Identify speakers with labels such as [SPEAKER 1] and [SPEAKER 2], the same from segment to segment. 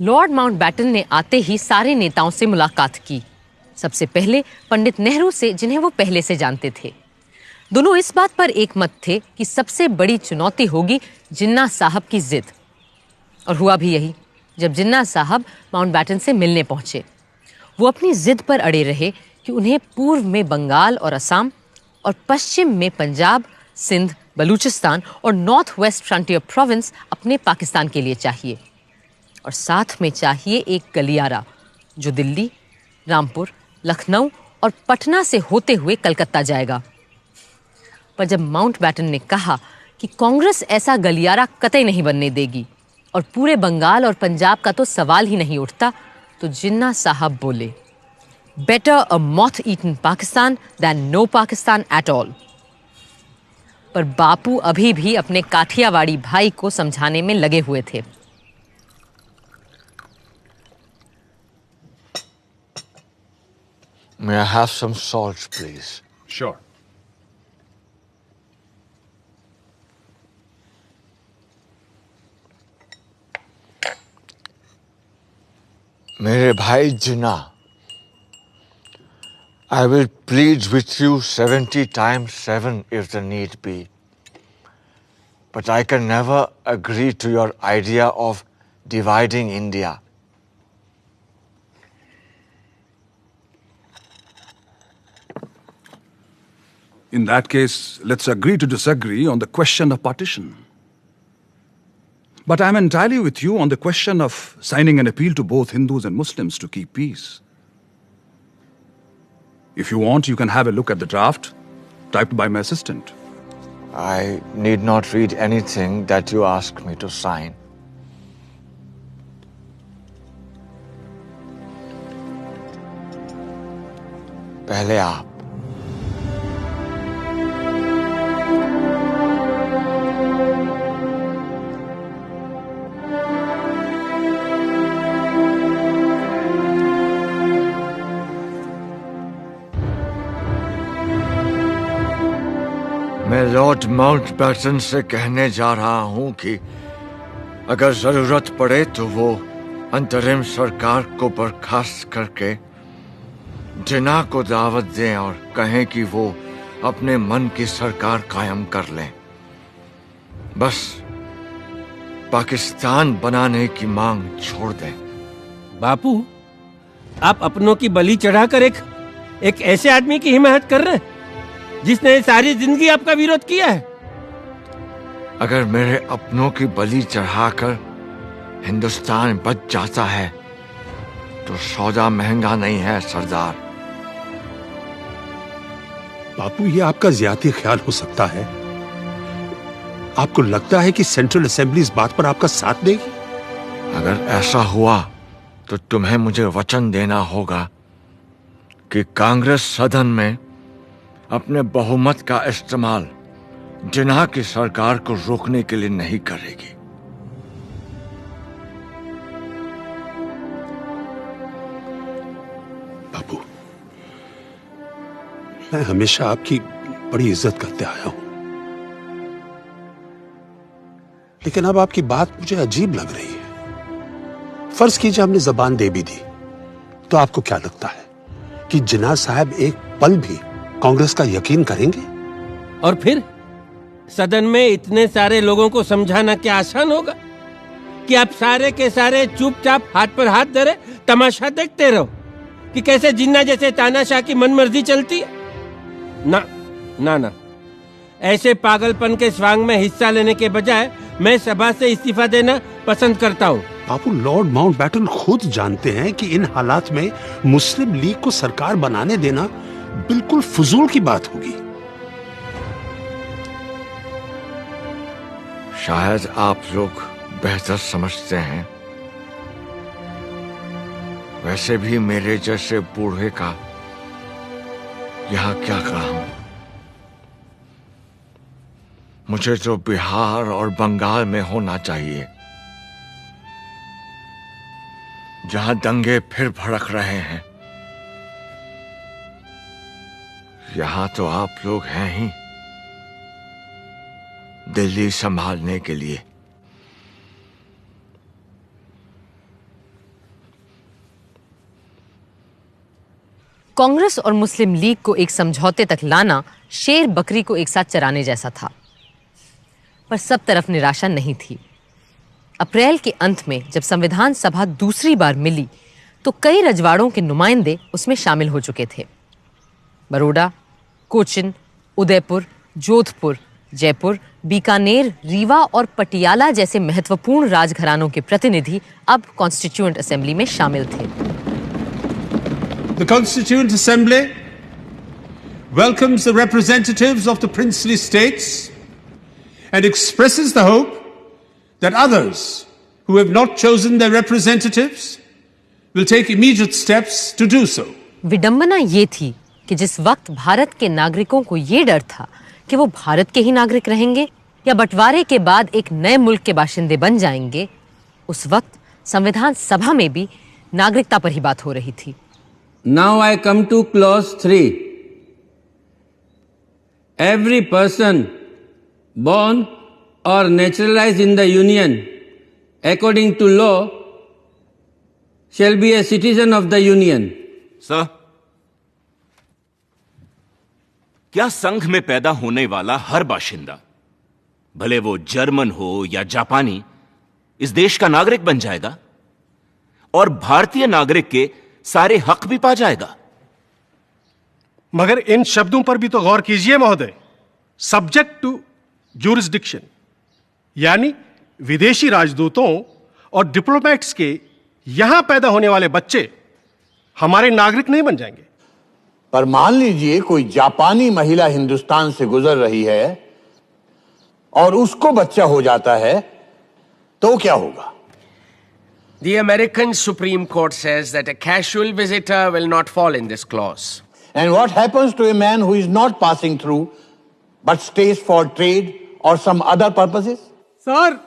[SPEAKER 1] Lord Mountbatten ने आते ही सारे नेताओं से मुलाकात की। सबसे पहले पंडित नेहरू से, जिन्हें वो पहले से जानते थे। दोनों इस बात पर एक मत थे कि सबसे बड़ी चुनौती होगी जिन्ना साहब की जिद। और हुआ भी यही। जब जिन्ना साहब माउंटबैटन से मिलने पहुंचे, वो अपनी जिद पर अड़े रहे कि उन्हें पूर्व में बंगाल और असम और पश्चिम में पंजाब, सिंध, बलूचिस्तान और नॉर्थ वेस्ट फ्रंटियर प्रोविंस अपने पाकिस्तान के लिए चाहिए। और साथ में चाहिए एक गलियारा जो दिल्ली, रामपुर, लखनऊ और पटना से होते हुए कलकत्ता जाएगा। पर जब माउंटबैटन ने कहा कि कांग्रेस ऐसा गलियारा कतई नहीं बनने देगी और पूरे बंगाल और पंजाब का तो सवाल ही नहीं उठता, तो जिन्ना साहब बोले, better a moth eaten Pakistan than no Pakistan at all. पर बापू अभी भी अपने काठियावाड़ी भाई को समझाने में लगे हुए थे।
[SPEAKER 2] May I have some salt, please?
[SPEAKER 3] Sure.
[SPEAKER 2] मेरे भाई जिन्ना, I will plead with you 70 times 7 if the need be. But I can never agree to your idea of dividing India.
[SPEAKER 3] In that case, let's agree to disagree on the question of partition. But I'm entirely with you on the question of signing an appeal to both Hindus and Muslims to keep peace. If you want, you can have a look at the draft typed by my assistant.
[SPEAKER 2] I need not read anything that you ask me to sign. पहले आप। मैं Lord Mountbatten से कहने जा रहा हूं कि अगर जरूरत पड़े तो वो अंतरिम सरकार को बर्खास्त करके जिन्ना को दावत दें और कहें कि वो अपने मन की सरकार कायम कर लें। बस पाकिस्तान बनाने की मांग छोड़ दें।
[SPEAKER 4] बापू, आप अपनों की बलि चढ़ाकर एक ऐसे आदमी की हिमायत कर रहे हैं जिसने सारी जिंदगी आपका विरोध किया है।
[SPEAKER 2] अगर मेरे अपनों की बलि चढ़ाकर हिंदुस्तान बच जाता है तो सौदा महंगा नहीं है सरदार।
[SPEAKER 5] बापू, ये आपका ज्यादा ख्याल हो सकता है। आपको लगता है कि सेंट्रल असेंबली इस बात पर आपका साथ देगी?
[SPEAKER 2] अगर ऐसा हुआ तो तुम्हें मुझे वचन देना होगा कि कांग्रेस सदन में अपने बहुमत का इस्तेमाल जिन्ना की सरकार को रोकने के लिए नहीं करेगी।
[SPEAKER 5] बापू, मैं हमेशा आपकी बड़ी इज्जत करते आया हूं, लेकिन अब आपकी बात मुझे अजीब लग रही है। फर्ज कीजिए हमने जबान दे भी दी, तो आपको क्या लगता है कि जिन्ना साहब एक पल भी कांग्रेस का यकीन करेंगे?
[SPEAKER 4] और फिर सदन में इतने सारे लोगों को समझाना क्या आसान होगा कि आप सारे के सारे चुपचाप हाथ पर हाथ धरे तमाशा देखते रहो कि कैसे जिन्ना जैसे तानाशाह की मनमर्जी चलती है? ना ना ना, ऐसे पागलपन के स्वांग में हिस्सा लेने के बजाय मैं सभा से इस्तीफा देना पसंद करता हूँ।
[SPEAKER 5] बापू, लॉर्ड माउंटबैटन खुद जानते हैं कि इन हालात में मुस्लिम लीग को सरकार बनाने देना बिल्कुल फजूल की बात होगी।
[SPEAKER 2] शायद आप लोग बेहतर समझते हैं। वैसे भी मेरे जैसे बूढ़े का यहाँ क्या काम? मुझे तो बिहार और बंगाल में होना चाहिए, जहां दंगे फिर भड़क रहे हैं। यहां तो आप लोग हैं ही दिल्ली संभालने के लिए।
[SPEAKER 1] कांग्रेस और मुस्लिम लीग को एक समझौते तक लाना शेर बकरी को एक साथ चराने जैसा था। पर सब तरफ निराशा नहीं थी। अप्रैल के अंत में जब संविधान सभा दूसरी बार मिली तो कई रजवाड़ों के नुमाइंदे उसमें शामिल हो चुके थे। बरोडा, कोचिन, उदयपुर, जोधपुर, जयपुर, बीकानेर, रीवा और पटियाला जैसे महत्वपूर्ण राजघरानों के प्रतिनिधि अब कॉन्स्टिट्यूएंट असेंबली में शामिल थे।
[SPEAKER 5] The Constituent Assembly welcomes the representatives of the princely states and expresses the hope that others who have not chosen their representatives will take immediate steps to do so.
[SPEAKER 1] विडंबना ये थी कि जिस वक्त भारत के नागरिकों को ये डर था कि वो भारत के ही नागरिक रहेंगे या बंटवारे के बाद एक नए मुल्क के बाशिंदे बन जाएंगे, उस वक्त संविधान सभा में भी नागरिकता पर ही बात हो रही थी।
[SPEAKER 4] Now I come to clause 3. Every person born or naturalized in the Union according to law shall be a citizen of the Union.
[SPEAKER 6] Sir, क्या संघ में पैदा होने वाला हर बाशिंदा, भले वो जर्मन हो या जापानी, इस देश का नागरिक बन जाएगा और भारतीय नागरिक के सारे हक भी पा जाएगा?
[SPEAKER 7] मगर इन शब्दों पर भी तो गौर कीजिए महोदय। सब्जेक्ट टू ज्यूरिसडिक्शन, यानी विदेशी राजदूतों और डिप्लोमेट्स के यहां पैदा होने वाले बच्चे हमारे नागरिक नहीं बन जाएंगे।
[SPEAKER 8] पर मान लीजिए कोई जापानी महिला हिंदुस्तान से गुजर रही है और उसको बच्चा हो जाता है, तो क्या होगा?
[SPEAKER 9] The American Supreme Court says that a casual visitor will not fall in this clause.
[SPEAKER 8] And what happens to a man who is not passing through but stays for trade or some other purposes?
[SPEAKER 7] Sir,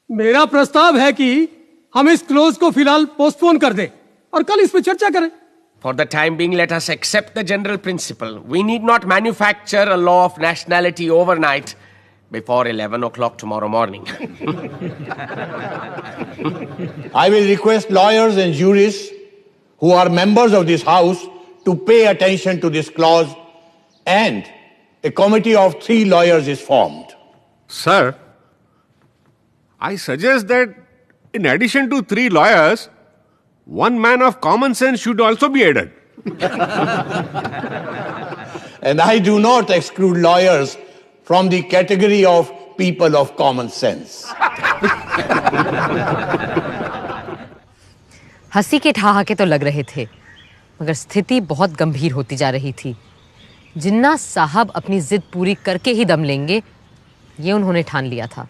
[SPEAKER 7] मेरा प्रस्ताव है कि हम इस close को फिलहाल postpone कर दें और कल इस पर चर्चा करें।
[SPEAKER 9] For the time being, let us accept the general principle. We need not manufacture a law of nationality overnight before 11 o'clock tomorrow morning.
[SPEAKER 8] I will request lawyers and jurists who are members of this house to pay attention to this clause, and a committee of 3 lawyers is formed.
[SPEAKER 10] Sir, I suggest that in addition to 3 lawyers, one man of common sense should also be added.
[SPEAKER 8] And I do not exclude lawyers from the category of people of common sense.
[SPEAKER 1] हंसी के ठहाके तो लग रहे थे, मगर स्थिति बहुत गंभीर होती जा रही थी। जिन्ना साहब अपनी जिद पूरी करके ही दम लेंगे, ये उन्होंने ठान लिया था।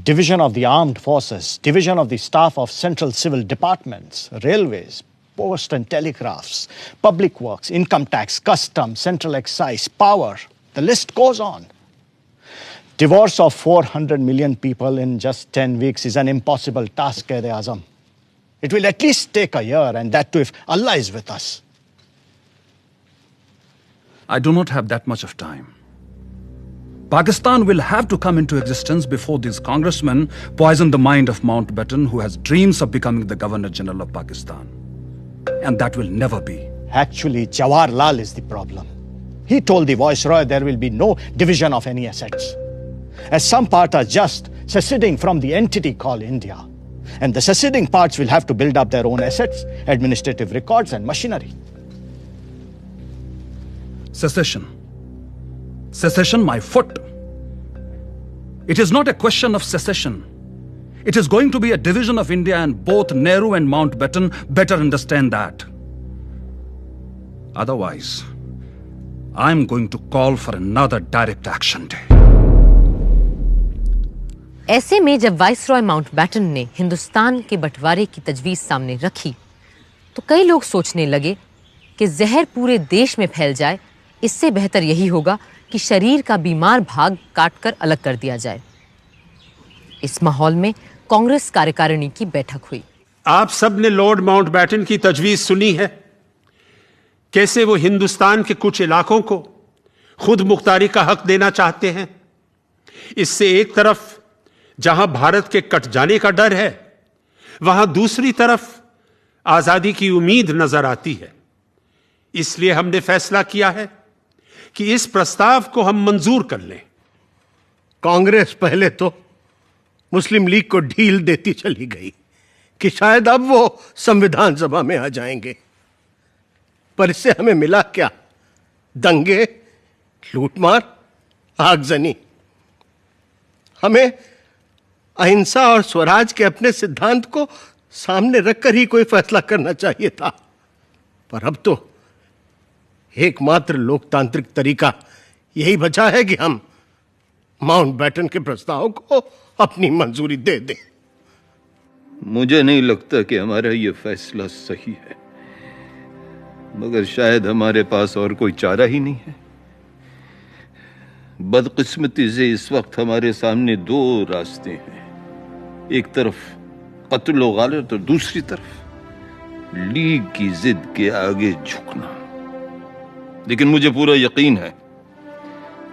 [SPEAKER 11] Division of the armed forces, division of the staff of central civil departments, railways, post and telegraphs, public works, income tax, customs, central excise, power, the list goes on. Divorce of 400 million people in just 10 weeks is an impossible task, Quaid-e-Azam. It will at least take a year, and that too if Allah is with us.
[SPEAKER 3] I do not have that much of time. Pakistan will have to come into existence before these congressmen poison the mind of Mountbatten, who has dreams of becoming the Governor General of Pakistan. And that will never be.
[SPEAKER 11] Actually, Jawaharlal is the problem. He told the Viceroy there will be no division of any assets, as some parts are just seceding from the entity called India. And the seceding parts will have to build up their own assets, administrative records and machinery.
[SPEAKER 3] Secession. Secession, my foot. It is not a question of secession. It is going to be a division of India, and both Nehru and Mountbatten better understand that. Otherwise, I'm going to call for another direct action day.
[SPEAKER 1] ऐसे में जब viceroy Mountbatten ने हिंदुस्तान के बंटवारे की तजवीज सामने रखी, तो कई लोग सोचने लगे कि जहर पूरे देश में फैल जाए, इससे बेहतर यही होगा कि शरीर का बीमार भाग काटकर अलग कर दिया जाए। इस माहौल में कांग्रेस कार्यकारिणी की बैठक हुई।
[SPEAKER 5] आप सब ने लॉर्ड माउंटबैटन की तजवीज सुनी है, कैसे वो हिंदुस्तान के कुछ इलाकों को खुद मुख्तारी का हक देना चाहते हैं। इससे एक तरफ जहां भारत के कट जाने का डर है, वहां दूसरी तरफ आजादी की उम्मीद नजर आती है। इसलिए हमने फैसला किया है कि इस प्रस्ताव को हम मंजूर कर लें।
[SPEAKER 7] कांग्रेस पहले तो मुस्लिम लीग को ढील देती चली गई कि शायद अब वो संविधान सभा में आ जाएंगे, पर इससे हमें मिला क्या? दंगे, लूटमार, आगजनी। हमें अहिंसा और स्वराज के अपने सिद्धांत को सामने रखकर ही कोई फैसला करना चाहिए था, पर अब तो एकमात्र लोकतांत्रिक तरीका यही बचा है कि हम माउंटबेटन के प्रस्ताव को अपनी मंजूरी दे दें।
[SPEAKER 12] मुझे नहीं लगता कि हमारा यह फैसला सही है, मगर शायद हमारे पास और कोई चारा ही नहीं है। बदकिस्मती से इस वक्त हमारे सामने दो रास्ते हैं, एक तरफ कत्ल व गालिब तो दूसरी तरफ लीग की जिद के आगे झुकना। लेकिन मुझे पूरा यकीन है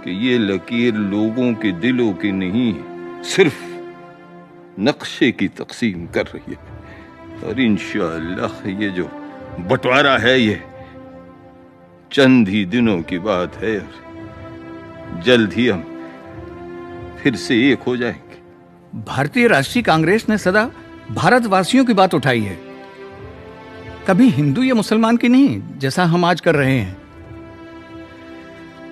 [SPEAKER 12] कि ये लकीर लोगों के दिलों की नहीं, सिर्फ नक्शे की तकसीम कर रही है। और इंशाअल्लाह ये जो बंटवारा है ये चंद ही दिनों की बात है और जल्द ही हम फिर से एक हो जाएंगे।
[SPEAKER 13] भारतीय राष्ट्रीय कांग्रेस ने सदा भारतवासियों की बात उठाई है, कभी हिंदू या मुसलमान की नहीं, जैसा हम आज कर रहे हैं।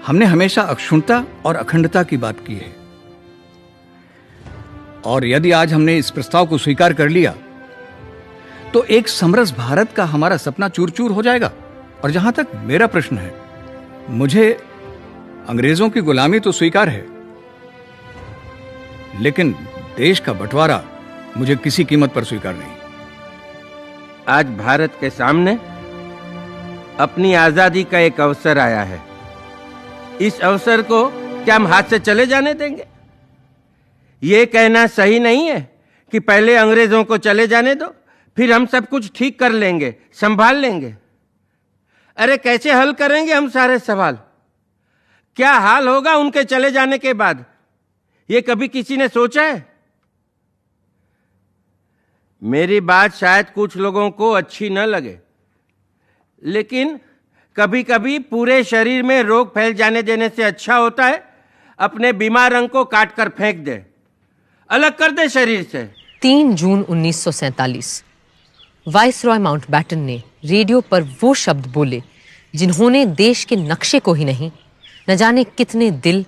[SPEAKER 13] हमने हमेशा अक्षुण्णता और अखंडता की बात की है, और यदि आज हमने इस प्रस्ताव को स्वीकार कर लिया तो एक समरस भारत का हमारा सपना चूर चूर हो जाएगा। और जहां तक मेरा प्रश्न है, मुझे अंग्रेजों की गुलामी तो स्वीकार है, लेकिन देश का बंटवारा मुझे किसी कीमत पर स्वीकार नहीं।
[SPEAKER 4] आज भारत के सामने अपनी आजादी का एक अवसर आया है। इस अवसर को क्या हम हाथ से चले जाने देंगे? ये कहना सही नहीं है कि पहले अंग्रेजों को चले जाने दो, फिर हम सब कुछ ठीक कर लेंगे, संभाल लेंगे। अरे कैसे हल करेंगे हम सारे सवाल? क्या हाल होगा उनके चले जाने के बाद? ये कभी किसी ने सोचा है? मेरी बात शायद कुछ लोगों को अच्छी न लगे, लेकिन कभी कभी पूरे शरीर में रोग फैल जाने देने से अच्छा होता है अपने बीमार अंग को काट कर फेंक दे, अलग कर दे शरीर से।
[SPEAKER 1] 3 जून 1947 वाइसरॉय माउंटबेटन ने रेडियो पर वो शब्द बोले जिन्होंने देश के नक्शे को ही नहीं, न जाने कितने दिल,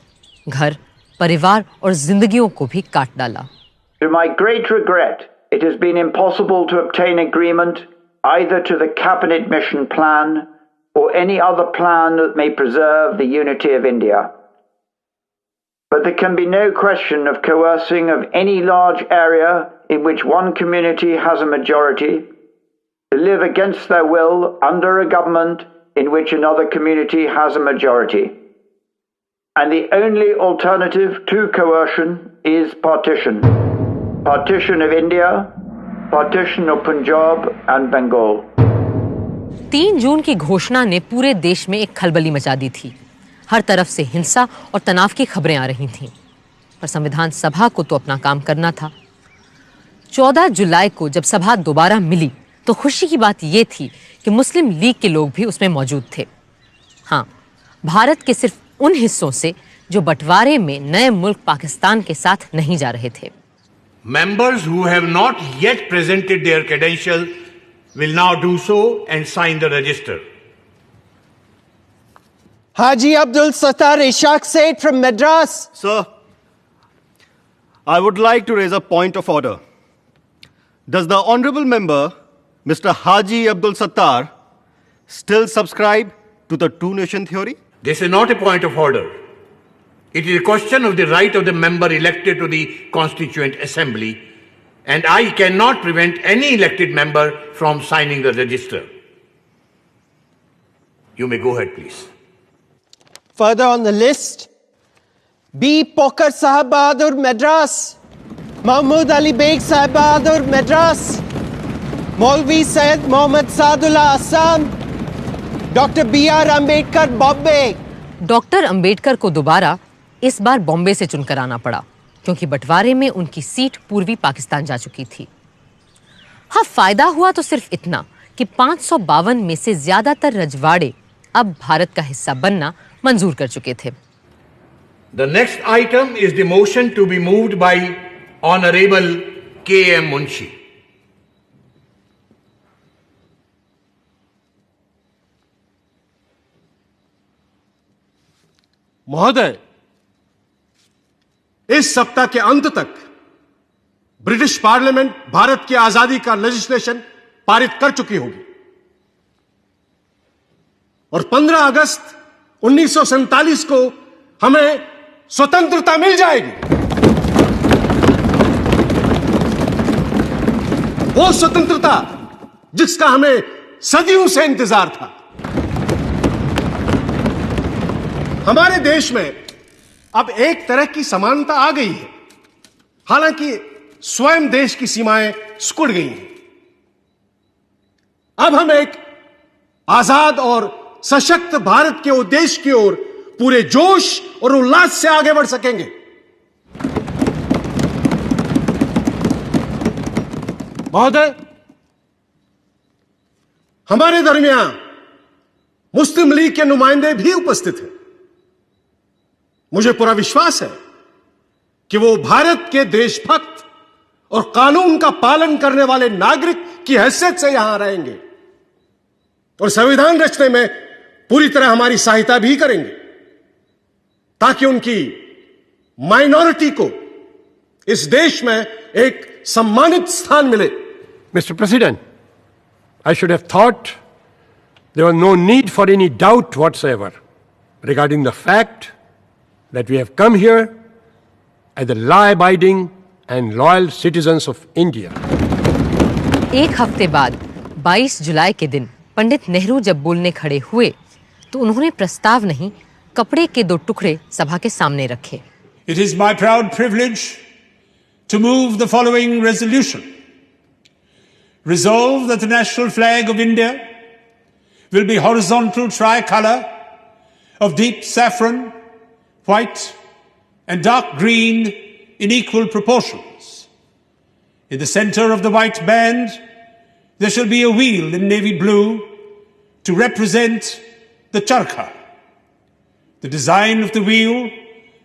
[SPEAKER 1] घर, परिवार और जिंदगियों को भी काट डाला।
[SPEAKER 14] To my great regret, it has been impossible to obtain agreement either to the cabinet mission plan or any other plan that may preserve the unity of India. But there can be no question of coercing of any large area in which one community has a majority to live against their will under a government in which another community has a majority. And the only alternative to coercion is partition. Partition of India, partition of Punjab and Bengal.
[SPEAKER 1] 3 जून की घोषणा ने पूरे देश में एक खलबली मचा दी थी। हर तरफ से हिंसा और तनाव की खबरें आ रही थीं, पर संविधान सभा को तो अपना काम करना था। 14 जुलाई को जब सभा दोबारा मिली तो खुशी की बात यह थी कि मुस्लिम लीग के लोग भी उसमें मौजूद थे। हाँ, भारत के सिर्फ उन हिस्सों से जो बंटवारे में नए मुल्क पाकिस्तान के साथ नहीं जा रहे थे।
[SPEAKER 8] Members who have not yet presented their credentials will now do so and sign the register.
[SPEAKER 15] Haji Abdul Sattar Ishaq Seth from Madras.
[SPEAKER 16] Sir, I would like to raise a point of order. Does the honorable member, Mr. Haji Abdul Sattar, still subscribe to the two-nation theory?
[SPEAKER 8] This is not a point of order. It is a question of the right of the member elected to the Constituent Assembly, and I cannot prevent any elected member from signing the register. You may go ahead, please.
[SPEAKER 15] Further on the list, B. Pokar Sahab Bahadur, Madras. Mahmood Ali Beg Sahab Bahadur, Madras. Maulvi Syed Mohammad Saadullah, Assam. Dr. B.R. Ambedkar, Bombay.
[SPEAKER 1] Doctor Ambedkar को दोबारा इस बार बॉम्बे से चुनकर आना पड़ा, क्योंकि बंटवारे में उनकी सीट पूर्वी पाकिस्तान जा चुकी थी। हाँ, फायदा हुआ तो सिर्फ इतना कि 552 में से ज्यादातर रजवाड़े अब भारत का हिस्सा बनना मंजूर कर चुके थे।
[SPEAKER 8] The next item is the motion to be moved by Honorable K.M. Munshi.
[SPEAKER 7] महोदय, इस सप्ताह के अंत तक ब्रिटिश पार्लियामेंट भारत की आजादी का लेजिस्लेशन पारित कर चुकी होगी और 15 अगस्त 1947 को हमें स्वतंत्रता मिल जाएगी। वो स्वतंत्रता जिसका हमें सदियों से इंतजार था। हमारे देश में अब एक तरह की समानता आ गई है, हालांकि स्वयं देश की सीमाएं सिकुड़ गई हैं। अब हम एक आजाद और सशक्त भारत के उद्देश्य की ओर पूरे जोश और उल्लास से आगे बढ़ सकेंगे। महोदय, हमारे दरमियान मुस्लिम लीग के नुमाइंदे भी उपस्थित हैं। मुझे पूरा विश्वास है कि वो भारत के देशभक्त और कानून का पालन करने वाले नागरिक की हैसियत से यहां रहेंगे और संविधान रचने में पूरी तरह हमारी सहायता भी करेंगे ताकि उनकी माइनॉरिटी को इस देश में एक सम्मानित स्थान मिले।
[SPEAKER 17] Mr. President, I should have thought there was no need for any doubt whatsoever regarding the fact that we have come here as the law-abiding and loyal citizens of India.
[SPEAKER 1] एक हफ्ते बाद 22 जुलाई के दिन पंडित नेहरू जब बोलने खड़े हुए तो उन्होंने प्रस्ताव नहीं, कपड़े के 2 टुकड़े सभा के सामने रखे।
[SPEAKER 18] It is my proud privilege to move the following resolution. Resolve that the national flag of India will be horizontal tricolor of deep saffron, white and dark green in equal proportions. In the center of the white band, there shall be a wheel in navy blue to represent the charkha. The design of the wheel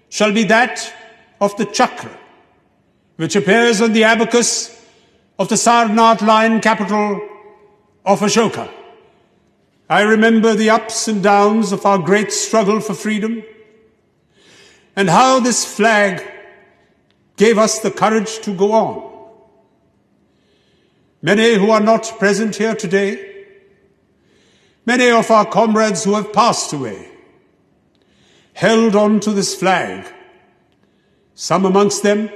[SPEAKER 18] shall be that of the chakra, which appears on the abacus of the Sarnath line capital of Ashoka. I remember the ups and downs of our great struggle for freedom and how this flag gave us the courage to go on. Many who are not present here today, many of our comrades who have passed away, held on to this flag, some amongst them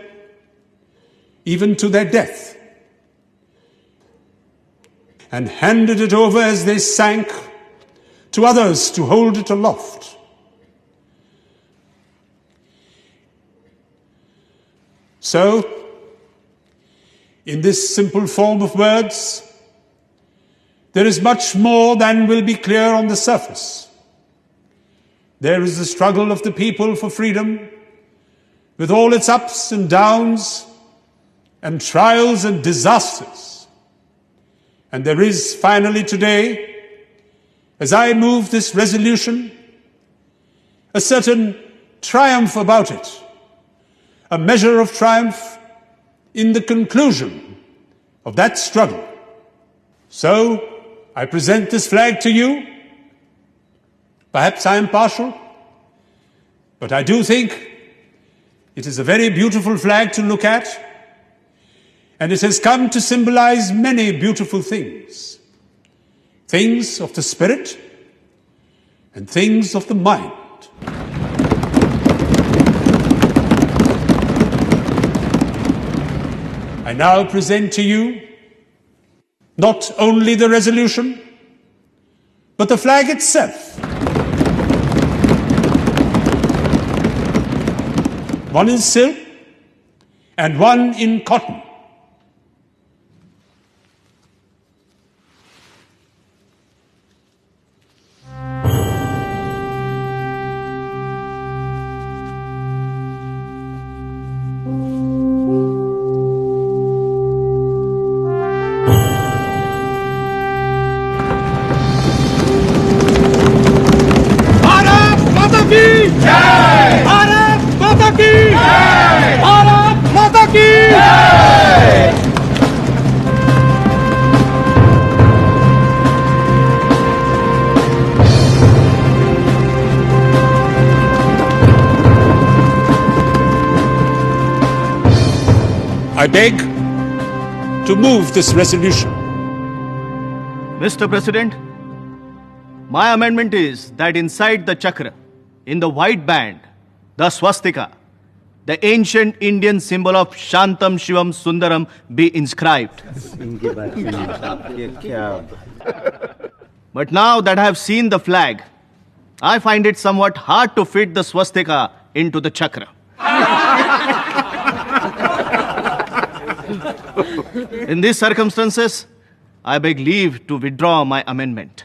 [SPEAKER 18] even to their death, and handed it over as they sank to others to hold it aloft. So, in this simple form of words, there is much more than will be clear on the surface. There is the struggle of the people for freedom, with all its ups and downs, and trials and disasters. And there is finally today, as I move this resolution, a certain triumph about it, a measure of triumph in the conclusion of that struggle. So, I present this flag to you. Perhaps I am partial, but I do think it is a very beautiful flag to look at, and it has come to symbolize many beautiful things. Things of the spirit and things of the mind. I now present to you not only the resolution, but the flag itself. One in silk and one in cotton.
[SPEAKER 10] की
[SPEAKER 18] I beg to move this resolution.
[SPEAKER 16] Mr. President, my amendment is that inside the chakra, in the white band, the swastika, the ancient Indian symbol of Shantam Shivam Sundaram be inscribed. But now that I have seen the flag, I find it somewhat hard to fit the swastika into the chakra. In these circumstances, I beg leave to withdraw my amendment.